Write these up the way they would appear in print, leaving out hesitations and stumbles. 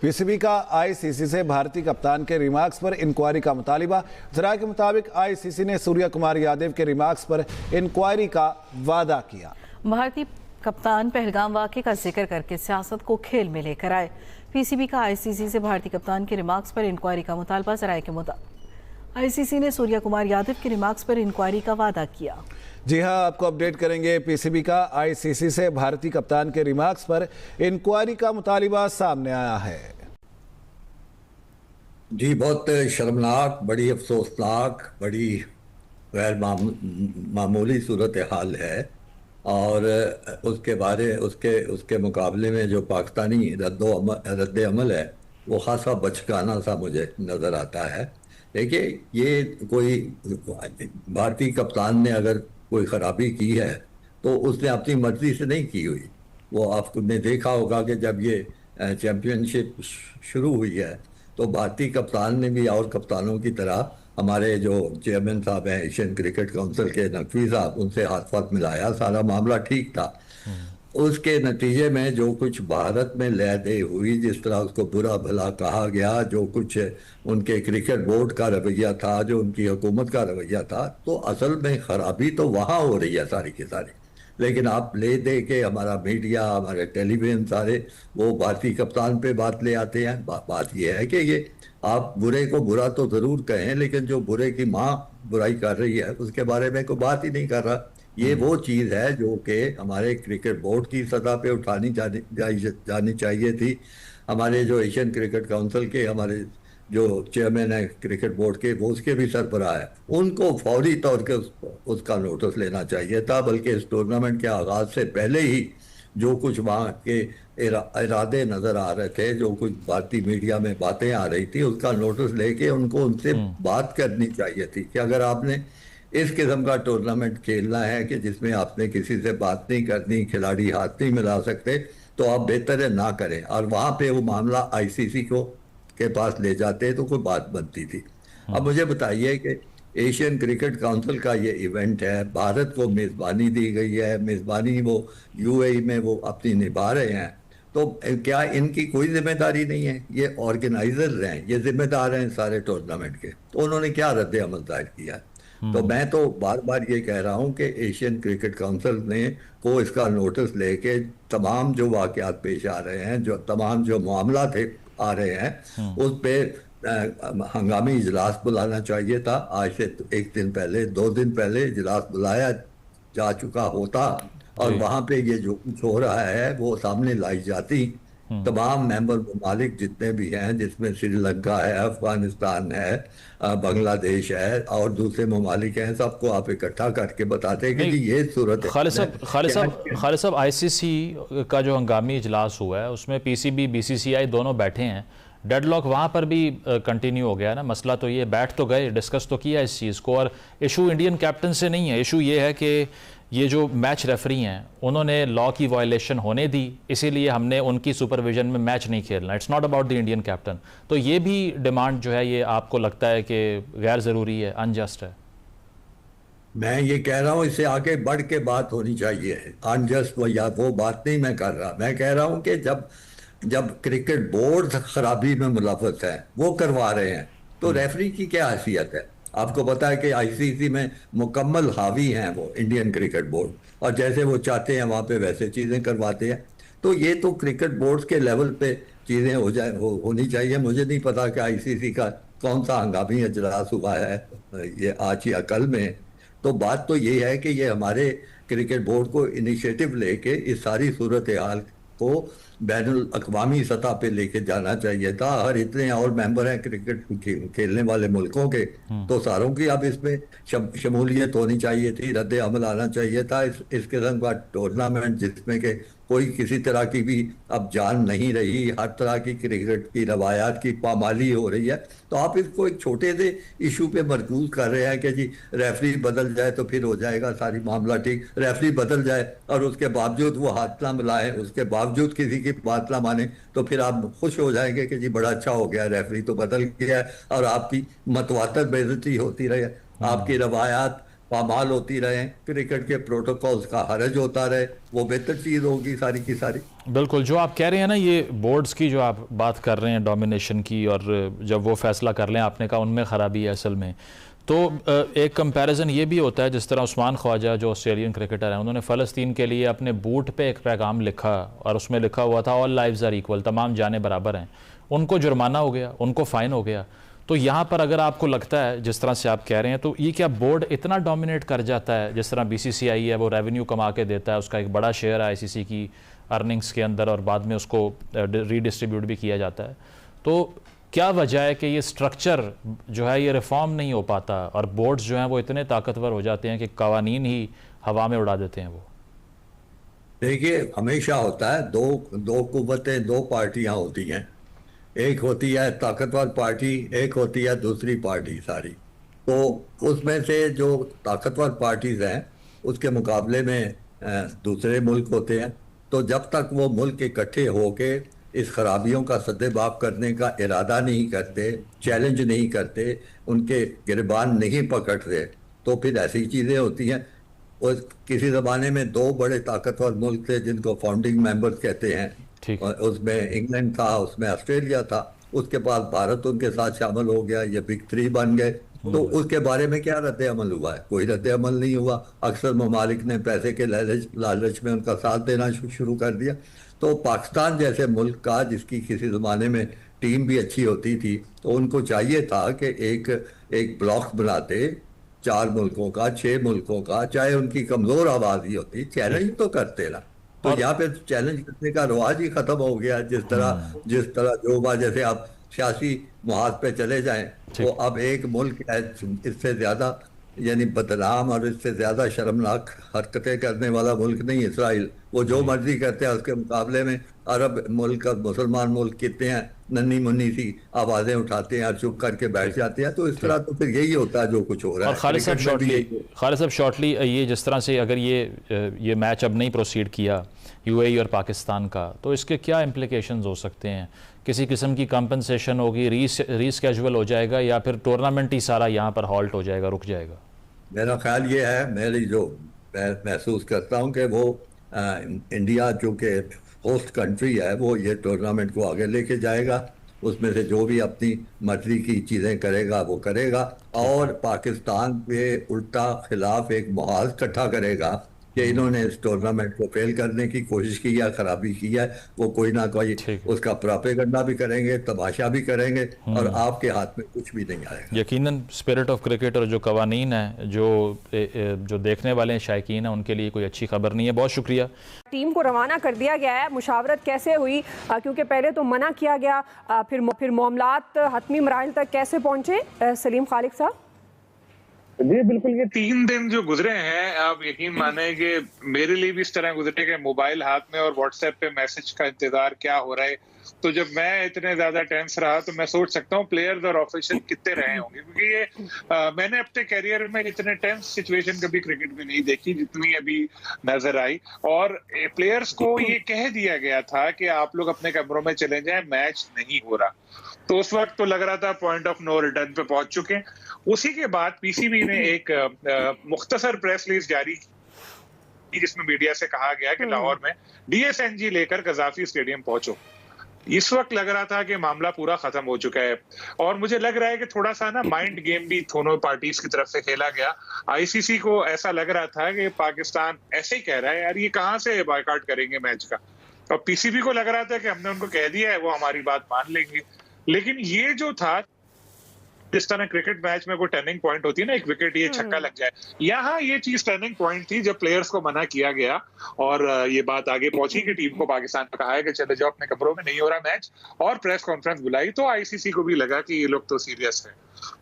PCB का ICC से भारतीय कप्तान के रिमार्क्स पर इंक्वायरी का मुतालिबा। जराये के मुताबिक आईसीसी ने सूर्य कुमार यादव के रिमार्क्स पर इंक्वायरी का वादा किया। भारतीय कप्तान पहलगाम वाक़े का जिक्र करके सियासत को खेल में लेकर आए। पीसीबी का आईसीसी से भारतीय कप्तान के रिमार्क्स पर इंक्वायरी का मुतालबा। जराये के मुताबिक आईसीसी ने सूर्य कुमार यादव के रिमार्क्स पर इंक्वायरी का वादा किया। जी हां, आपको अपडेट करेंगे। पीसीबी का आईसीसी से भारतीय कप्तान के रिमार्क्स पर इंक्वायरी का मुतालिबा सामने आया है। जी, बहुत शर्मनाक, बड़ी अफसोसनाक, बड़ी गैर मामूली सूरत हाल है। और उसके मुकाबले में जो पाकिस्तानी रद्द अमल है वो खासा बचकाना सा मुझे नज़र आता है। देखिए, ये कोई भारतीय कप्तान ने अगर कोई ख़राबी की है तो उसने अपनी मर्ज़ी से नहीं की हुई। वो आपने देखा होगा कि जब ये चैम्पियनशिप शुरू हुई है तो भारतीय कप्तान ने भी और कप्तानों की तरह हमारे जो चेयरमैन साहब हैं एशियन क्रिकेट काउंसिल के, नकवी साहब, उनसे हाथ मिलाया, सारा मामला ठीक था। उसके नतीजे में जो कुछ भारत में लय दे हुई, जिस तरह उसको बुरा भला कहा गया, जो कुछ उनके क्रिकेट बोर्ड का रवैया था, जो उनकी हुकूमत का रवैया था, तो असल में खराबी तो वहाँ हो रही है सारी की सारी। लेकिन आप ले दे के हमारा मीडिया, हमारे टेलीविजन सारे वो भारतीय कप्तान पे बात ले आते हैं। बात ये है कि ये आप बुरे को बुरा तो ज़रूर कहें, लेकिन जो बुरे की माँ बुराई कर रही है उसके बारे में कोई बात ही नहीं कर रहा। ये वो चीज़ है जो कि हमारे क्रिकेट बोर्ड की सतह पे उठानी जानी चाहिए थी। हमारे जो एशियन क्रिकेट काउंसिल के हमारे जो चेयरमैन है क्रिकेट बोर्ड के, वो उसके भी सरबराह है, उनको फौरी तौर पे उसका नोटिस लेना चाहिए था। बल्कि इस टूर्नामेंट के आगाज़ से पहले ही जो कुछ वहाँ के इरादे नज़र आ रहे थे, जो कुछ भारतीय मीडिया में बातें आ रही थी, उसका नोटिस लेके उनसे बात करनी चाहिए थी कि अगर आपने इस किस्म का टूर्नामेंट खेलना है कि जिसमें आपने किसी से बात नहीं करनी, खिलाड़ी हाथ नहीं मिला सकते, तो आप बेहतर है ना करें। और वहाँ पे वो मामला आईसीसी के पास ले जाते तो कोई बात बनती थी। अब मुझे बताइए कि एशियन क्रिकेट काउंसिल का ये इवेंट है, भारत को मेज़बानी दी गई है, मेज़बानी वो यूएई में वो अपनी निभा रहे हैं, तो क्या इनकी कोई जिम्मेदारी नहीं है? ये ऑर्गेनाइजर हैं, ये जिम्मेदार हैं सारे टूर्नामेंट के, तो उन्होंने क्या रद्द अमल जाहिर किया है? तो मैं तो बार बार ये कह रहा हूँ कि एशियन क्रिकेट काउंसिल ने को इसका नोटिस लेके तमाम जो वाक़यात पेश आ रहे हैं, जो तमाम जो मामला आ रहे हैं, उस पर हंगामी इजलास बुलाना चाहिए था। आज से 1 दिन पहले, 2 दिन पहले इजलास बुलाया जा चुका होता और वहाँ पे ये जो कुछ हो रहा है वो सामने लाई जाती। तमाम मेंबर ममालिक जितने भी हैं, जिसमें श्रीलंका है, अफगानिस्तान है, बांग्लादेश है और दूसरे ममालिक हैं, सबको आप इकट्ठा करके बताते हैं कि जी ये सूरत है। खालिद साहब, आईसीसी का जो हंगामी इजलास हुआ है उसमें पीसीबी बीसीसीआई दोनों बैठे हैं। डेडलॉक वहाँ पर भी कंटिन्यू हो गया ना। मसला तो ये, बैठ तो गए, डिस्कस तो किया इस चीज़ को, और इशू इंडियन कैप्टन से नहीं है। इशू ये है कि ये जो मैच रेफरी हैं उन्होंने लॉ की वायलेशन होने दी, इसीलिए हमने उनकी सुपरविजन में मैच नहीं खेलना। It's not about the Indian captain. तो ये भी डिमांड जो है ये आपको लगता है कि गैर ज़रूरी है, अनजस्ट है? मैं ये कह रहा हूँ इससे आगे बढ़ के बात होनी चाहिए। अनजस्ट वो बात नहीं मैं कर रहा। मैं कह रहा हूँ कि जब क्रिकेट बोर्ड खराबी में मुलव्वस है, वो करवा रहे हैं, तो रेफरी की क्या हैसियत है? आपको पता है कि आईसीसी में मुकम्मल हावी हैं वो इंडियन क्रिकेट बोर्ड, और जैसे वो चाहते हैं वहाँ पे वैसे चीज़ें करवाते हैं। तो ये तो क्रिकेट बोर्ड के लेवल पे चीज़ें होनी चाहिए। मुझे नहीं पता कि आईसीसी का कौन सा हंगामी इजलास हुआ है ये आज या कल में। तो बात तो ये है कि ये हमारे क्रिकेट बोर्ड को इनिशिएटिव लेके इस सारी सूरत हाल को बैनुल अक़वामी सतह पे लेके जाना चाहिए था। हर इतने और मेंबर हैं क्रिकेट खेलने वाले मुल्कों के, तो सारों की अब इसमें शमूलियत होनी चाहिए थी, रद्द अमल आना चाहिए था। इस किस्म का टूर्नामेंट जिसमें कि कोई किसी तरह की भी अब जान नहीं रही, हर तरह की क्रिकेट की रवायात की पामाली हो रही है, तो आप इसको एक छोटे से इशू पे मरकूज कर रहे हैं कि जी रेफरी बदल जाए तो फिर हो जाएगा सारी मामला ठीक। रेफरी बदल जाए और उसके बावजूद वो हाथ ना मिलाए, उसके बावजूद किसी की बात ना माने, तो फिर आप खुश हो जाएंगे कि जी बड़ा अच्छा हो गया, रेफरी तो बदल गया है, और आपकी मतवातर बेइज्जती होती रहे, आपकी रवायात पामाल होती रहे, क्रिकेट के प्रोटोकॉल्स का हरज होता रहे, वो बेहतर चीज़ होगी सारी की सारी। बिल्कुल, जो आप कह रहे हैं ना, ये बोर्ड्स की जो आप बात कर रहे हैं डोमिनेशन की, और जब वो फैसला कर लें, आपने कहा उनमें ख़राबी है असल में, तो एक कंपैरिजन ये भी होता है, जिस तरह उस्मान ख्वाजा जो ऑस्ट्रेलियन क्रिकेटर हैं, उन्होंने फ़लस्तीन के लिए अपने बूट पे एक पैगाम लिखा और उसमें लिखा हुआ था ऑल लाइव्स आर इक्वल, तमाम जानें बराबर हैं। उनको जुर्माना हो गया, उनको फ़ाइन हो गया। तो यहाँ पर अगर आपको लगता है जिस तरह से आप कह रहे हैं, तो ये क्या बोर्ड इतना डोमिनेट कर जाता है? जिस तरह BCCI है वो रेवेन्यू कमा के देता है, उसका एक बड़ा शेयर है ICC की अर्निंग्स के अंदर, और बाद में उसको रीडिस्ट्रीब्यूट भी किया जाता है। तो क्या वजह है कि ये स्ट्रक्चर जो है ये रिफॉर्म नहीं हो पाता, और बोर्ड्स जो हैं वो इतने ताकतवर हो जाते हैं कि कवानीन ही हवा में उड़ा देते हैं वो? देखिए, हमेशा होता है, दो कुव्वतें, दो पार्टियां होती हैं। एक होती है ताकतवर पार्टी, एक होती है दूसरी पार्टी सारी। तो उसमें से जो ताकतवर पार्टीज हैं उसके मुकाबले में दूसरे मुल्क होते हैं। तो जब तक वो मुल्क इकट्ठे होके इस खराबियों का सद्देबाब करने का इरादा नहीं करते, चैलेंज नहीं करते, उनके गिरबान नहीं पकड़ते, तो फिर ऐसी चीज़ें होती हैं। और किसी ज़माने में दो बड़े ताकतवर मुल्क थे जिनको फाउंडिंग मेंबर्स कहते हैं, ठीक। और उसमें इंग्लैंड था, उसमें ऑस्ट्रेलिया था, उसके बाद भारत उनके साथ शामिल हो गया, ये बिग थ्री बन गए। तो उसके बारे में क्या रद्द अमल हुआ है? कोई रद्द अमल नहीं हुआ। अक्सर ममालिक ने पैसे के लालच में उनका साथ देना शुरू कर दिया। तो पाकिस्तान जैसे मुल्क का, जिसकी किसी ज़माने में टीम भी अच्छी होती थी, तो उनको चाहिए था कि एक ब्लॉक बनाते 4 मुल्कों का, 6 मुल्कों का, चाहे उनकी कमज़ोर आवाज़ ही होती, चैलेंज तो करते ना। तो यहाँ पे चैलेंज करने का रवाज ही खत्म हो गया। जिस तरह जो बात, जैसे आप सियासी मुहाज पे चले जाएं, तो अब एक मुल्क है इससे ज्यादा यानी बदनाम और इससे ज्यादा शर्मनाक हरकतें करने वाला मुल्क नहीं इसराइल। वो जो मर्जी करते हैं, उसके मुकाबले में अरब मुल्क और मुसलमान मुल्क कितने हैं, नन्ही मुन्नी सी आवाजें उठाते हैं और चुप करके बैठ जाते हैं। तो इस तरह तो फिर यही होता है जो कुछ हो रहा है। और खालिद साहब शॉर्टली ये जिस तरह से अगर ये मैच अब नहीं प्रोसीड किया UAE और पाकिस्तान का, तो इसके क्या इम्प्लिकेशंस हो सकते हैं? किसी किस्म की कंपनसेशन होगी, रीस्केजुअल हो जाएगा, या फिर टूर्नामेंट ही सारा यहाँ पर हॉल्ट हो जाएगा, रुक जाएगा? मेरा ख्याल ये है, मैं महसूस करता हूँ कि वो इंडिया जो कि होस्ट कंट्री है, वो ये टूर्नामेंट को आगे लेके जाएगा। उसमें से जो भी अपनी मर्जी की चीज़ें करेगा वो करेगा, और पाकिस्तान पे उल्टा खिलाफ एक मुहाज इकट्ठा करेगा कि इन्होंने इस टूर्नामेंट को फेल करने की कोशिश की है, खराबी की है। वो कोई ना कोई उसका प्रोपेगेंडा भी करेंगे, तमाशा भी करेंगे, और आपके हाथ में कुछ भी नहीं आएगा। यकीनन स्पिरिट ऑफ क्रिकेट और जो कवानीन है, जो देखने वाले हैं, शायकीन हैं, उनके लिए कोई अच्छी खबर नहीं है। बहुत शुक्रिया। टीम को रवाना कर दिया गया है। मुशावरत कैसे हुई, क्योंकि पहले तो मना किया गया, फिर मामलात हतमी मराहिल तक कैसे पहुंचे? सलीम खालिद साहब। जी बिल्कुल, ये 3 दिन जो गुजरे हैं, आप यकीन माने कि मेरे लिए भी इस तरह गुजरे कि मोबाइल हाथ में और व्हाट्सएप पे मैसेज का इंतजार क्या हो रहा है। तो जब मैं इतने ज्यादा टेंस रहा, तो मैं सोच सकता हूँ प्लेयर्स और ऑफिशियल कितने रहे होंगे, क्योंकि ये मैंने अपने करियर में इतने टेंस सिचुएशन कभी क्रिकेट में नहीं देखी जितनी अभी नजर आई। और प्लेयर्स को ये कह दिया गया था कि आप लोग अपने कमरों में चले जाएं, मैच नहीं हो रहा। तो उस वक्त तो लग रहा था पॉइंट ऑफ नो रिटर्न पे पहुंच चुके हैं। उसी के बाद PCB ने एक मुख्तसर प्रेस रिलीज जारी की, जिसमें मीडिया से कहा गया कि लाहौर में DSNG लेकर कजाफी स्टेडियम पहुंचो। इस वक्त लग रहा था कि मामला पूरा खत्म हो चुका है, और मुझे लग रहा है कि थोड़ा सा ना माइंड गेम भी दोनों पार्टीज की तरफ से खेला गया। ICC को ऐसा लग रहा था कि पाकिस्तान ऐसे ही कह रहा है, यार ये कहां से बायकॉट करेंगे मैच का, और PCB को लग रहा था कि हमने उनको कह दिया है, वो हमारी बात मान लेंगे। लेकिन ये जो था, जिस तरह क्रिकेट मैच में कोई टर्निंग पॉइंट होती है ना, एक विकेट, ये छक्का लग जाए, यहाँ ये चीज टर्निंग पॉइंट थी जब प्लेयर्स को मना किया गया, और ये बात आगे पहुंची कि टीम को पाकिस्तान ने कहा है कि चले जाओ अपने कमरों में, नहीं हो रहा मैच, और प्रेस कॉन्फ्रेंस बुलाई। तो ICC को भी लगा कि ये लोग तो सीरियस है,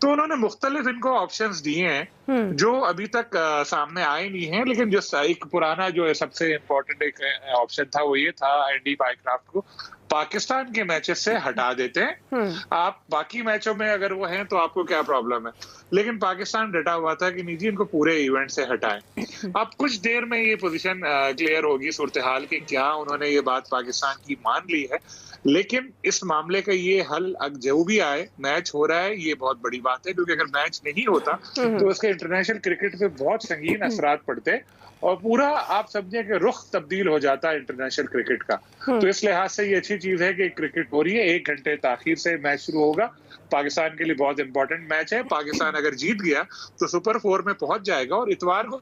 तो उन्होंने मुख्तलिफ इनको ऑप्शंस दिए हैं जो अभी तक सामने आए नहीं है। लेकिन जो एक पुराना जो सबसे इम्पोर्टेंट एक ऑप्शन था, वो ये था एंडी पाइक्राफ्ट को पाकिस्तान के मैचेस से हटा देते हैं। आप बाकी मैचों में अगर वो हैं तो आपको क्या प्रॉब्लम है, लेकिन पाकिस्तान डटा हुआ था कि नहीं जी इनको पूरे इवेंट से हटाएं। अब कुछ देर में ये पोजीशन क्लियर होगी सूरत हाल कि क्या उन्होंने ये बात पाकिस्तान की मान ली है, लेकिन इस मामले का ये हल जो भी आए, मैच हो रहा है ये बहुत बड़ी बात है, क्योंकि अगर मैच नहीं होता तो उसके इंटरनेशनल क्रिकेट पे बहुत संगीन असरात पड़ते और पूरा आप समझे कि रुख तब्दील हो जाता है इंटरनेशनल क्रिकेट का। तो इस लिहाज से ये अच्छी चीज है कि क्रिकेट हो रही है, 1 घंटे ताखीर से मैच शुरू होगा। पाकिस्तान के लिए बहुत इंपॉर्टेंट मैच है। पाकिस्तान अगर जीत गया तो सुपर 4 में पहुंच जाएगा और इतवार को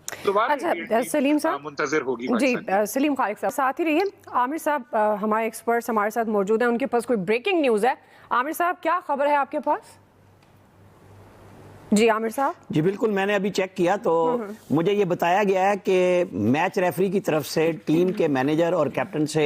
अच्छा सलीम साहब मुंतजर होगी जी। सलीम खालिक साहब साथ ही रहिए। आमिर साहब हमारे एक्सपर्ट्स हमारे साथ मौजूद हैं, उनके पास कोई ब्रेकिंग न्यूज़ है। आमिर साहब क्या खबर है आपके पास? जी आमिर साहब। जी बिल्कुल, मैंने अभी चेक किया तो मुझे ये बताया गया है कि मैच रेफरी की तरफ से टीम के मैनेजर और कैप्टन से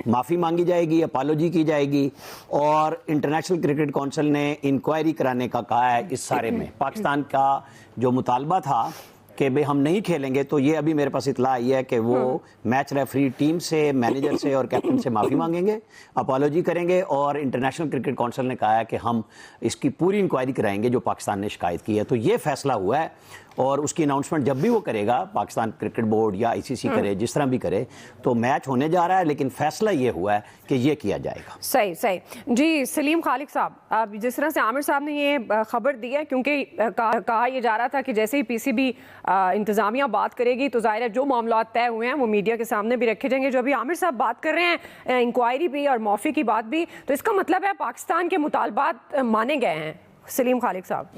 माफ़ी मांगी जाएगी, अपॉलॉजी की जाएगी और इंटरनेशनल क्रिकेट काउंसिल ने इंक्वायरी कराने का कहा है इस सारे में। पाकिस्तान का जो मुतालबा था कि भाई हम नहीं खेलेंगे, तो ये अभी मेरे पास इतला आई है कि वो मैच रेफरी टीम से, मैनेजर से और कैप्टन से माफ़ी मांगेंगे, अपॉलॉजी करेंगे और इंटरनेशनल क्रिकेट काउंसिल ने कहा है कि हम इसकी पूरी इंक्वायरी कराएंगे जो पाकिस्तान ने शिकायत की है। तो ये फैसला हुआ है और उसकी अनाउंसमेंट जब भी वो करेगा, पाकिस्तान क्रिकेट बोर्ड या आईसीसी करे, जिस तरह भी करे, तो मैच होने जा रहा है, लेकिन फैसला ये हुआ है कि ये किया जाएगा। सही सही जी। सलीम खालिक साहब, अब जिस तरह से आमिर साहब ने ये खबर दी है, क्योंकि कहा यह जा रहा था कि जैसे ही पीसीबी इंतजामिया बात करेगी तो ज़ाहिर है जो मामला तय हुए हैं वो मीडिया के सामने भी रखे जाएंगे। जो अभी आमिर साहब बात कर रहे हैं इंक्वायरी भी और माफ़ी की बात भी, तो इसका मतलब है पाकिस्तान के मुतालबात माने गए हैं। सलीम खालिक साहब,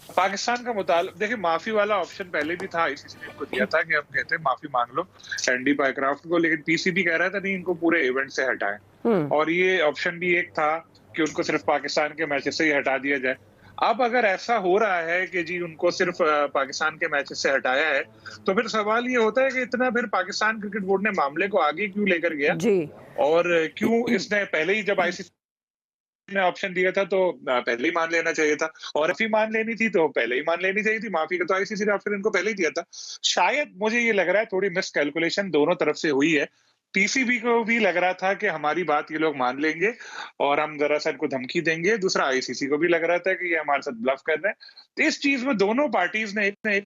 पाकिस्तान का मुताल देखिए, माफी वाला ऑप्शन पहले भी था, आईसीसी ने इनको दिया था कि हम कहते हैं माफी मांग लो एंडी पायक्राफ्ट को, लेकिन पीसीबी कह रहा था नहीं इनको पूरे इवेंट से हटाएं। और ये ऑप्शन भी एक था कि उनको सिर्फ पाकिस्तान के मैचेस से ही हटा दिया जाए। अब अगर ऐसा हो रहा है कि जी उनको सिर्फ पाकिस्तान के मैचेस से हटाया है, तो फिर सवाल ये होता है कि इतना फिर पाकिस्तान क्रिकेट बोर्ड ने मामले को आगे क्यों लेकर गया जी, और क्यों इसने पहले ही, जब आईसीसी ने ऑप्शन दिया था तो पहले ही मान लेना चाहिए था, और माफी मान लेनी थी तो पहले ही मान लेनी चाहिए थी। माफी का तो आईसीसी ने ऑप्शन इनको पहले ही दिया था। शायद मुझे ये लग रहा है थोड़ी मिस कैलकुलेशन दोनों तरफ से हुई है। पीसीबी को भी लग रहा था कि हमारी बात ये लोग मान लेंगे और हम जरा सा इनको धमकी देंगे, दूसरा आईसीसी को भी लग रहा था कि ये हमारे साथ ब्लफ कर रहे हैं। तो इस चीज में दोनों पार्टीज ने एक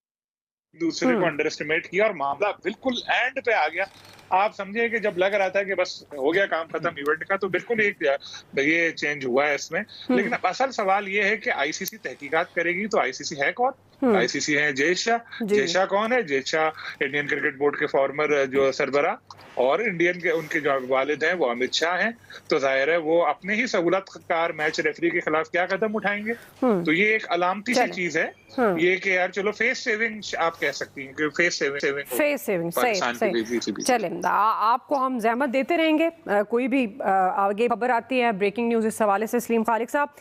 दूसरे को अंडर एस्टिमेट किया और मामला बिल्कुल एंड पे आ गया। आप समझे कि जब लग रहा था कि बस हो गया काम खत्म इवेंट का, तो बिल्कुल एक ये चेंज हुआ है इसमें। लेकिन अब असल सवाल ये है कि आईसीसी तहकीकात करेगी तो आईसीसी है कौन? आईसीसी है जय शाह। जय शाह कौन है? Jay Shah Indian cricket board के फॉर्मर जो सरबरा, और इंडियन के उनके जो वालिद हैं वो अमित शाह हैं। तो जाहिर है वो अपने ही सहूलतकार मैच रेफरी के खिलाफ क्या कदम उठाएंगे। तो ये एक अलामती सी चीज है ये कि यार चलो फेस सेविंग आप कह सकती हैं कि फेस सेविंग सही। चले आपको हम जहमत देते रहेंगे, कोई भी आगे खबर आती है, ब्रेकिंग न्यूज इस हवाले से। सलीम खालिक साहब।